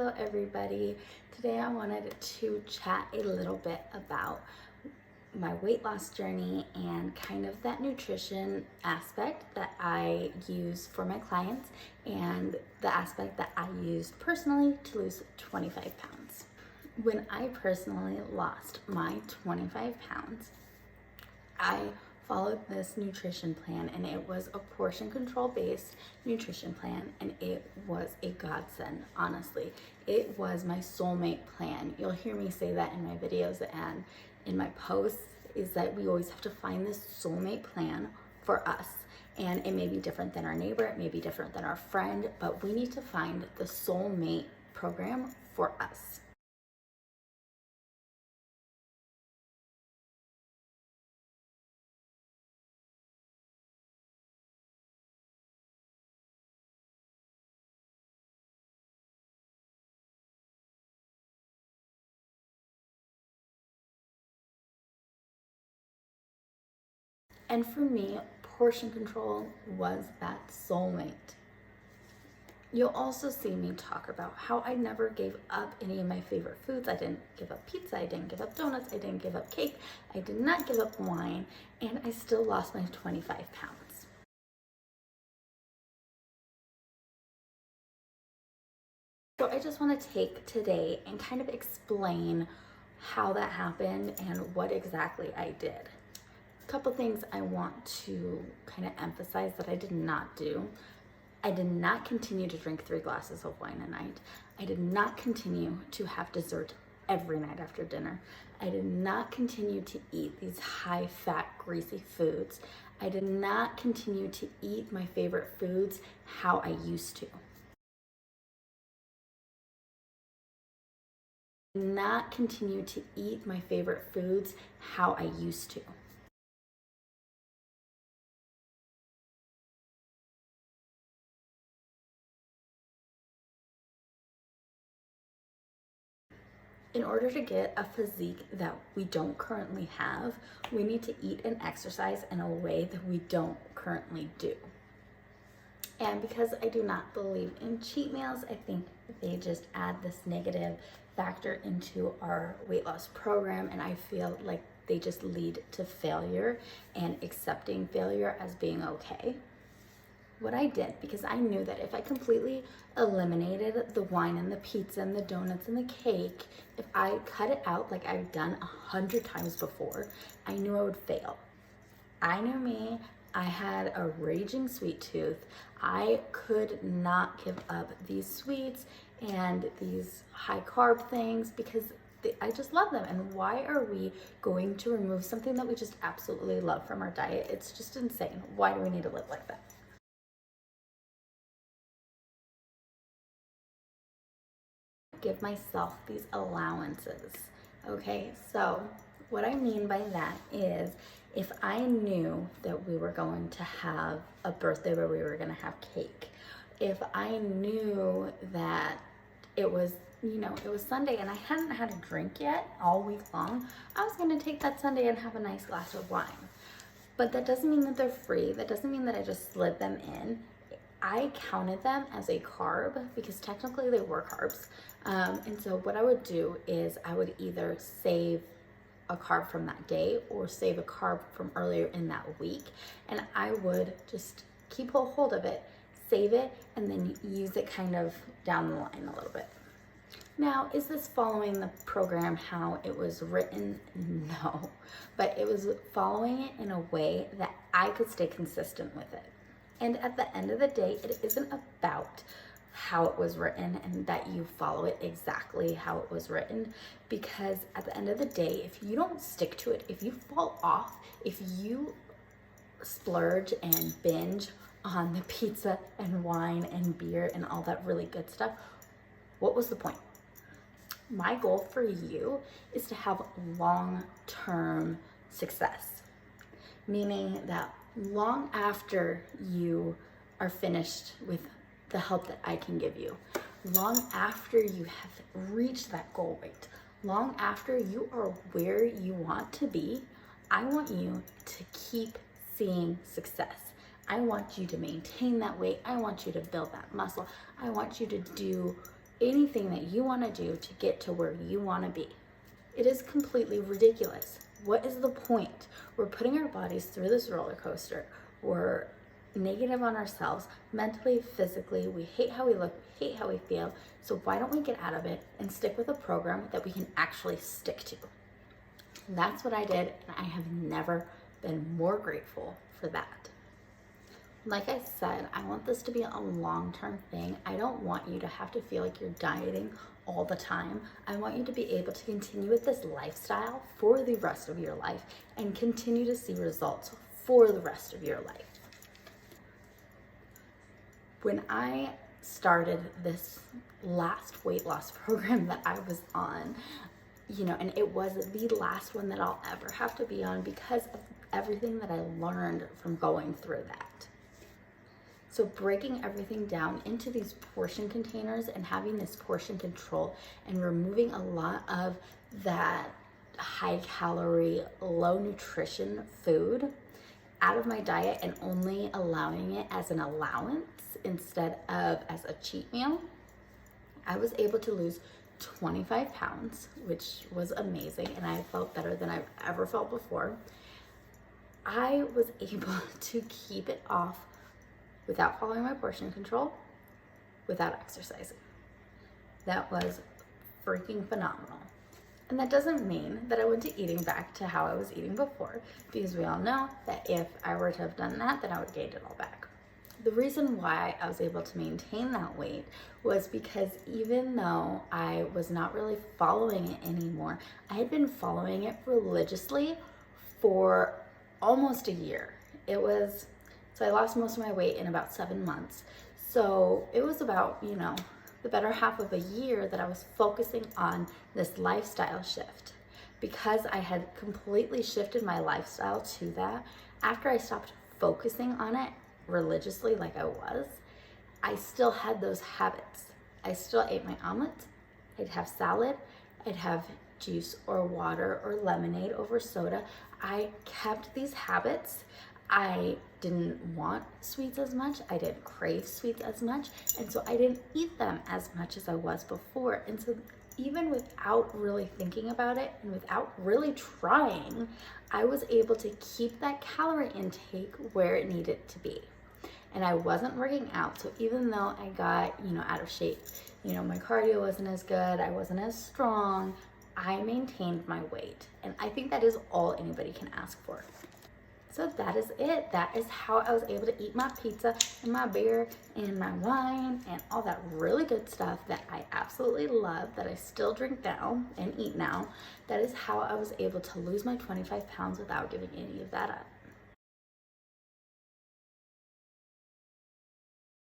Hello everybody. Today I wanted to chat a little bit about my weight loss journey and kind of that nutrition aspect that I use for my clients and the aspect that I used personally to lose 25 pounds. When I personally lost my 25 pounds, I followed this nutrition plan, and it was a portion control based nutrition plan, and it was a godsend. Honestly, it was my soulmate plan. You'll hear me say that in my videos and in my posts, is that we always have to find this soulmate plan for us. And it may be different than our neighbor, it may be different than our friend, but we need to find the soulmate program for us. And for me, portion control was that soulmate. You'll also see me talk about how I never gave up any of my favorite foods. I didn't give up pizza, I didn't give up donuts, I didn't give up cake, I did not give up wine, and I still lost my 25 pounds. So I just want to take today and kind of explain how that happened and what exactly I did. A couple things I want to kind of emphasize that I did not do. I did not continue to drink 3 glasses of wine a night. I did not continue to have dessert every night after dinner. I did not continue to eat these high-fat, greasy foods. I did not continue to eat my favorite foods how I used to. I did not continue to eat my favorite foods how I used to. In order to get a physique that we don't currently have, we need to eat and exercise in a way that we don't currently do. And because I do not believe in cheat meals, I think they just add this negative factor into our weight loss program, and I feel like they just lead to failure and accepting failure as being okay. What I did, because I knew that if I completely eliminated the wine and the pizza and the donuts and the cake, if I cut it out like I've done 100 times before, I knew I would fail. I knew me. I had a raging sweet tooth. I could not give up these sweets and these high carb things because I just love them. And why are we going to remove something that we just absolutely love from our diet? It's just insane. Why do we need to live like that? Give myself these allowances. Okay, so what I mean by that is if I knew that we were going to have a birthday where we were going to have cake, if I knew that it was, it was Sunday and I hadn't had a drink yet all week long, I was going to take that Sunday and have a nice glass of wine. But that doesn't mean that they're free. That doesn't mean that I just slid them in. I counted them as a carb because technically they were carbs. And so what I would do is I would either save a carb from that day or save a carb from earlier in that week. And I would just keep a hold of it, save it, and then use it kind of down the line a little bit. Now, is this following the program how it was written? No, but it was following it in a way that I could stay consistent with it. And at the end of the day, it isn't about how it was written and that you follow it exactly how it was written, because at the end of the day, if you don't stick to it, if you fall off, if you splurge and binge on the pizza and wine and beer and all that really good stuff, what was the point? My goal for you is to have long-term success, meaning that long after you are finished with the help that I can give you, long after you have reached that goal weight, long after you are where you want to be, I want you to keep seeing success. I want you to maintain that weight. I want you to build that muscle. I want you to do anything that you want to do to get to where you want to be. It is completely ridiculous. What is the point? We're putting our bodies through this roller coaster. We're negative on ourselves, mentally, physically. We hate how we look, we hate how we feel. So why don't we get out of it and stick with a program that we can actually stick to? And that's what I did, and I have never been more grateful for that. Like I said, I want this to be a long-term thing. I don't want you to have to feel like you're dieting all the time. I want you to be able to continue with this lifestyle for the rest of your life and continue to see results for the rest of your life. When I started this last weight loss program that I was on, and it was the last one that I'll ever have to be on because of everything that I learned from going through that. So breaking everything down into these portion containers and having this portion control and removing a lot of that high calorie, low nutrition food out of my diet and only allowing it as an allowance instead of as a cheat meal, I was able to lose 25 pounds, which was amazing, and I felt better than I've ever felt before. I was able to keep it off without following my portion control, without exercising. That was freaking phenomenal. And that doesn't mean that I went to eating back to how I was eating before, because we all know that if I were to have done that, then I would have gained it all back. The reason why I was able to maintain that weight was because even though I was not really following it anymore, I had been following it religiously for almost a year. So I lost most of my weight in about 7 months. So it was about, the better half of a year that I was focusing on this lifestyle shift. Because I had completely shifted my lifestyle to that, after I stopped focusing on it religiously like I was, I still had those habits. I still ate my omelets, I'd have salad, I'd have juice or water or lemonade over soda. I kept these habits. I didn't want sweets as much. I didn't crave sweets as much. And so I didn't eat them as much as I was before. And so even without really thinking about it and without really trying, I was able to keep that calorie intake where it needed to be. And I wasn't working out. So even though I got, out of shape, my cardio wasn't as good, I wasn't as strong, I maintained my weight. And I think that is all anybody can ask for. So that is it. That is how I was able to eat my pizza and my beer and my wine and all that really good stuff that I absolutely love, that I still drink now and eat now. That is how I was able to lose my 25 pounds without giving any of that up.